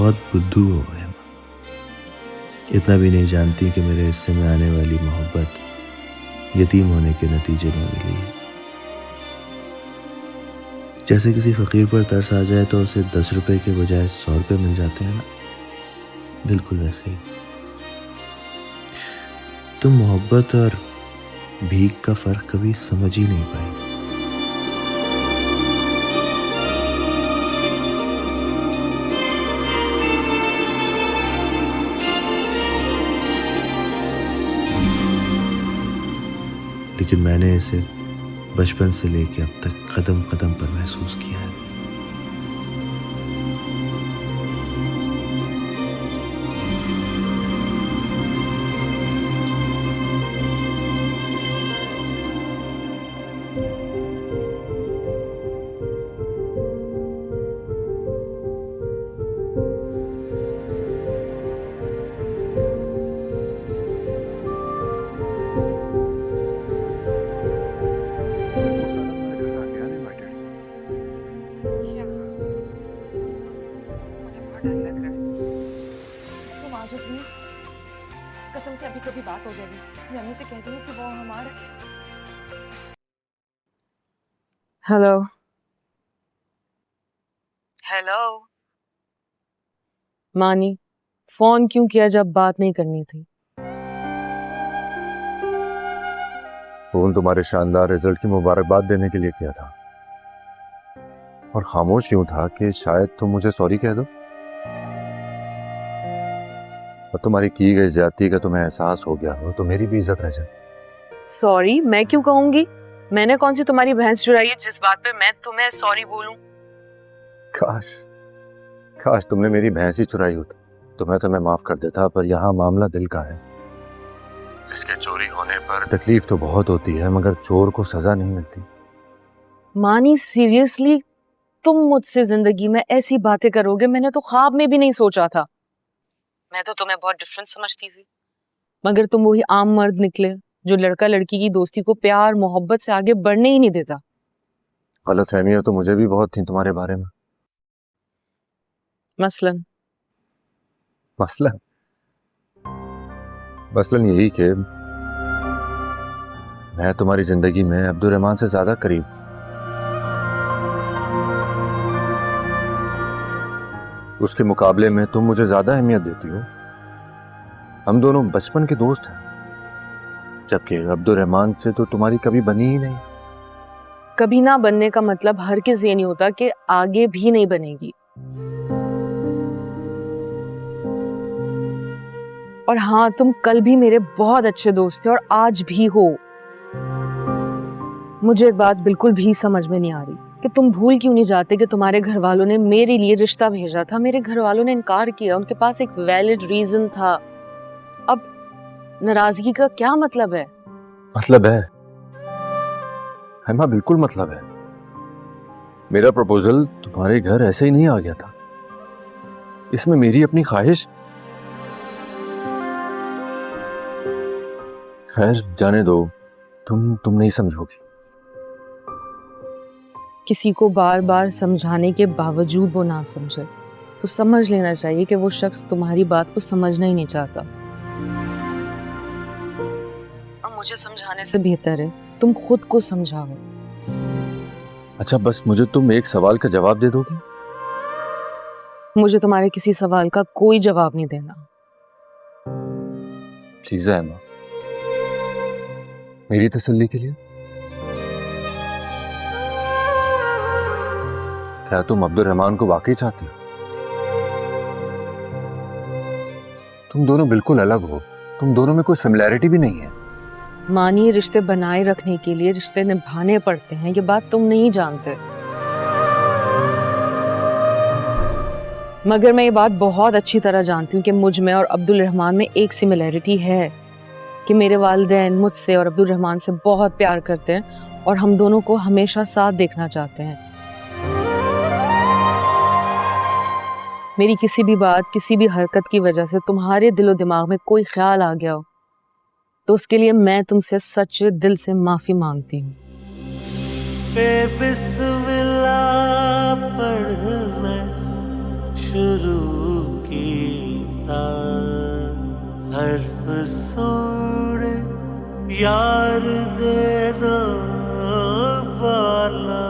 बहुत बुद्धू हो एमा। इतना भी नहीं जानती कि मेरे हिस्से में आने वाली मोहब्बत यतीम होने के नतीजे में मिली है। जैसे किसी फकीर पर तरस आ जाए तो उसे 10 रुपए के बजाय 100 रुपए मिल जाते हैं ना, बिल्कुल वैसे ही तुम मोहब्बत और भीख का फर्क कभी समझ ही नहीं पाई। लेकिन मैंने इसे बचपन से लेकर अब तक कदम कदम पर महसूस किया है। मुझे बहुत डर लग रहा है। तुम आ जाओ प्लीज। कसम से अभी कभी बात हो जाएगी। मैं अम्मी से कह दूंगी कि वो हमारे। हेलो हेलो मानी, फोन क्यों किया जब बात नहीं करनी थी? फोन तुम्हारे शानदार रिजल्ट की मुबारकबाद देने के लिए किया था, और खामोश यूं था कि शायद तुम मुझे सॉरी कह दो और तुम्हारी की गई ज्यादती का तुम्हें एहसास हो गया हो तो मेरी भी इज्जत रह जाए। सॉरी मैं क्यों कहूंगी? मैंने कौन सी तुम्हारी भैंस चुराई है जिस बात पे मैं तुम्हें सॉरी बोलूं? काश काश तुमने मेरी भैंस ही चुराई होती तो मैं तुम्हें माफ कर देता, पर यहाँ मामला दिल का है। इसके चोरी होने पर तकलीफ तो बहुत होती है, मगर चोर को सजा नहीं मिलती। मानी सीरियसली तुम मुझसे जिंदगी में ऐसी बातें करोगे मैंने तो ख्वाब में भी नहीं सोचा था। मैं तो तुम्हें बहुत डिफरेंट समझती थी, मगर तुम वही आम मर्द निकले जो लड़का लड़की की दोस्ती को प्यार मोहब्बत से आगे बढ़ने ही नहीं देता। गलतफहमियां तो मुझे भी बहुत थी तुम्हारे बारे में। मसलन मसलन मसलन यही कि मैं तुम्हारी जिंदगी में अब्दुर्रहमान से ज्यादा करीब, उसके मुकाबले में तुम मुझे ज्यादा अहमियत देती हो। हम दोनों बचपन के दोस्त हैं, जबकि अब्दुर्रहमान से तो तुम्हारी कभी बनी ही नहीं। कभी ना बनने का मतलब हरगिज़ ये नहीं होता कि आगे भी नहीं बनेगी। और हाँ, तुम कल भी मेरे बहुत अच्छे दोस्त थे और आज भी हो। मुझे एक बात बिल्कुल भी समझ में नहीं आ रही कि तुम भूल क्यों नहीं जाते कि तुम्हारे घर वालों ने मेरे लिए रिश्ता भेजा था। मेरे घर वालों ने इनकार किया, उनके पास एक वैलिड रीजन था। अब नाराजगी का क्या मतलब है? मतलब है हेमा, बिल्कुल मतलब है। मेरा प्रपोजल तुम्हारे घर ऐसे ही नहीं आ गया था, इसमें मेरी अपनी ख्वाहिश। खैर जाने दो, तुम नहीं समझोगी। किसी को बार बार समझाने के बावजूद वो ना समझे तो समझ लेना चाहिए कि वो शख्स तुम्हारी बात को समझना ही नहीं चाहता। और मुझे समझाने से बेहतर है तुम खुद को समझाओ। अच्छा, बस मुझे तुम एक सवाल का जवाब दे दोगी? मुझे तुम्हारे किसी सवाल का कोई जवाब नहीं देना। प्लीज हेमा, मेरी तसल्ली के लिए। क्या तुम अब्दुर्रहमान को वाकई चाहती हो? तुम दोनों बिल्कुल अलग हो, तुम दोनों में कोई सिमिलैरिटी भी नहीं है। मानिए, रिश्ते बनाए रखने के लिए रिश्ते निभाने पड़ते हैं, ये बात तुम नहीं जानते। मगर मैं ये बात बहुत अच्छी तरह जानती हूँ कि मुझ में और अब्दुल रहमान में एक सिमिलैरिटी है कि मेरे वालिदैन मुझसे और अब्दुल रहमान से बहुत प्यार करते हैं और हम दोनों को हमेशा साथ देखना चाहते हैं। मेरी किसी भी बात, किसी भी हरकत की वजह से तुम्हारे दिलो दिमाग में कोई ख्याल आ गया हो तो उसके लिए मैं तुमसे सच्चे दिल से माफी मांगती हूँ। बेबिस्मिल्लाह पढ़ मैं शुरू कीता हर्फ सोड़े यार देना वाला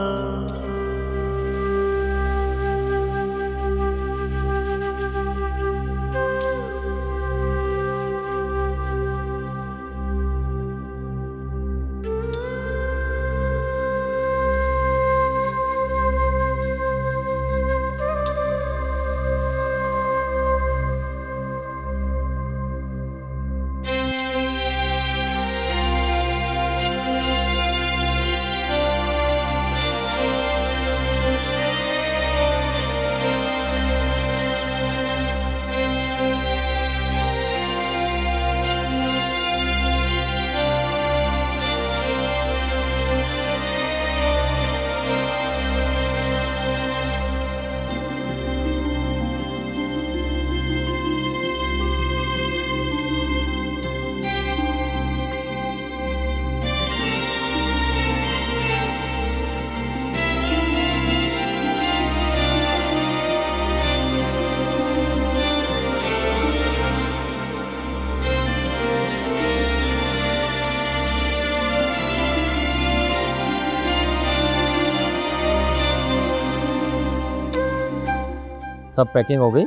सब पैकिंग हो गई?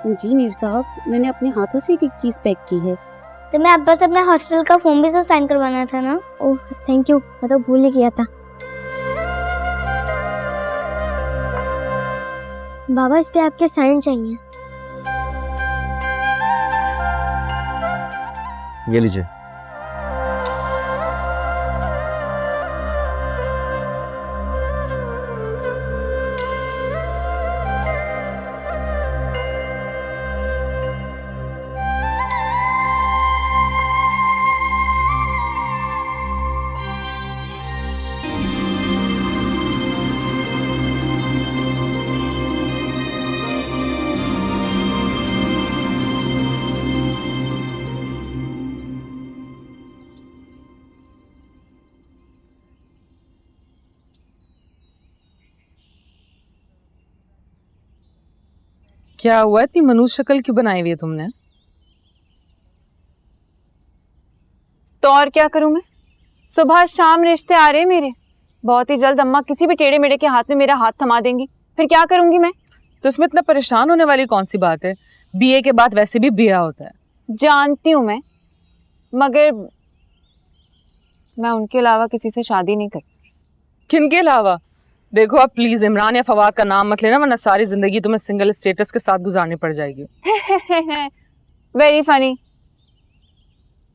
जी मीर साहब, मैंने अपने हाथों से एक चीज़ पैक की है। तो मैं अब्बा से अपने हॉस्टल का फॉर्म भी तो साइन करवाना था ना। ओह थैंक यू, मैं तो भूल ही गया था। बाबा इस पे आपके साइन चाहिए। ये लीजिए। क्या हुआ, इतनी मनुष्य शक्ल क्यों बनाई हुई है तुमने? तो और क्या करूं मैं? सुबह शाम रिश्ते आ रहे हैं मेरे। बहुत ही जल्द अम्मा किसी भी टेढ़े मेढ़े के हाथ में मेरा हाथ थमा देंगी, फिर क्या करूंगी मैं? तो इसमें इतना परेशान होने वाली कौन सी बात है? बीए के बाद वैसे भी ब्याह होता है। जानती हूँ मैं, मगर मैं उनके अलावा किसी से शादी नहीं करती। किनके अलावा? देखो आप प्लीज इमरान या फवाद का नाम मत लेना, वरना सारी जिंदगी तुम्हें सिंगल स्टेटस के साथ गुजारनी पड़ जाएगी। Very funny.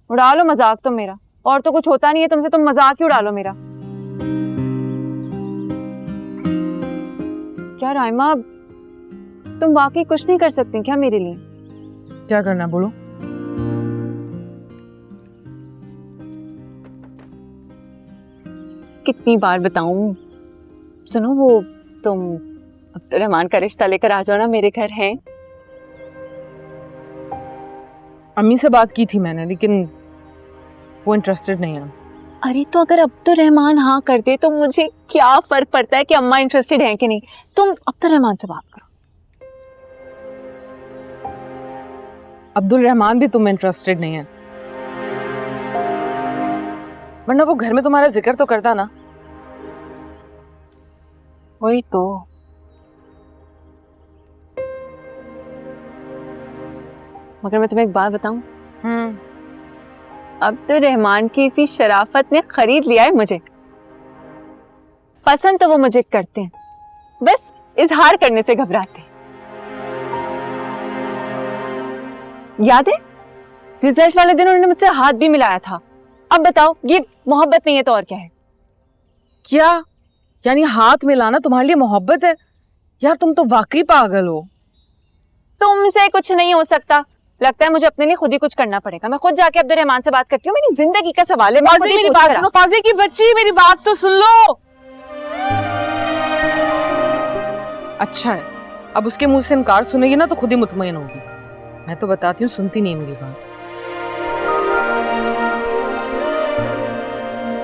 उड़ा लो मजाक तो मेरा, और तो कुछ होता नहीं है तुमसे, तुम मजाक ही उड़ा लो मेरा। क्या राइमा, तुम वाकई कुछ नहीं कर सकती क्या मेरे लिए? क्या करना बोलो। कितनी बार बताऊं? सुनो, वो तुम अब्दुर्रहमान का रिश्ता लेकर आ जाओ ना, मेरे घर है। अम्मी से बात की थी मैंने, लेकिन वो इंटरेस्टेड नहीं है। अरे तो अगर अब्दुर्रहमान हाँ कर दे तो मुझे क्या फर्क पड़ता है कि अम्मा इंटरेस्टेड है कि नहीं? तुम अब्दुर्रहमान से बात करो। अब्दुल रहमान भी तुम इंटरेस्टेड नहीं है, वरना वो घर में तुम्हारा जिक्र तो करता ना। वही तो। मगर मैं तुम्हें एक बात बताऊं, अब्दुर्रहमान की इसी शराफत ने खरीद लिया है मुझे। पसंद तो वो मुझे करते हैं, बस इजहार करने से घबराते हैं। याद है रिजल्ट वाले दिन उन्होंने मुझसे हाथ भी मिलाया था। अब बताओ, ये मोहब्बत नहीं है तो और क्या है? क्या यानी हाथ मिलाना तुम्हारे लिए मोहब्बत है? यार तुम तो वाकई पागल हो। तुमसे कुछ नहीं हो सकता। लगता है मुझे अपने लिए खुद ही कुछ करना पड़ेगा। मैं खुद जाके अब्दुर्रहमान से बात करती हूँ। मेरी जिंदगी का सवाल है। मेरी बात सुनो, फाजी की बच्ची, मेरी बात तो सुन लो। अच्छा है, अब उसके मुंह से इनकार सुनेगी ना तो खुद ही मुतमईन होगी। मैं तो बताती हूँ, सुनती नहीं मेरी बात।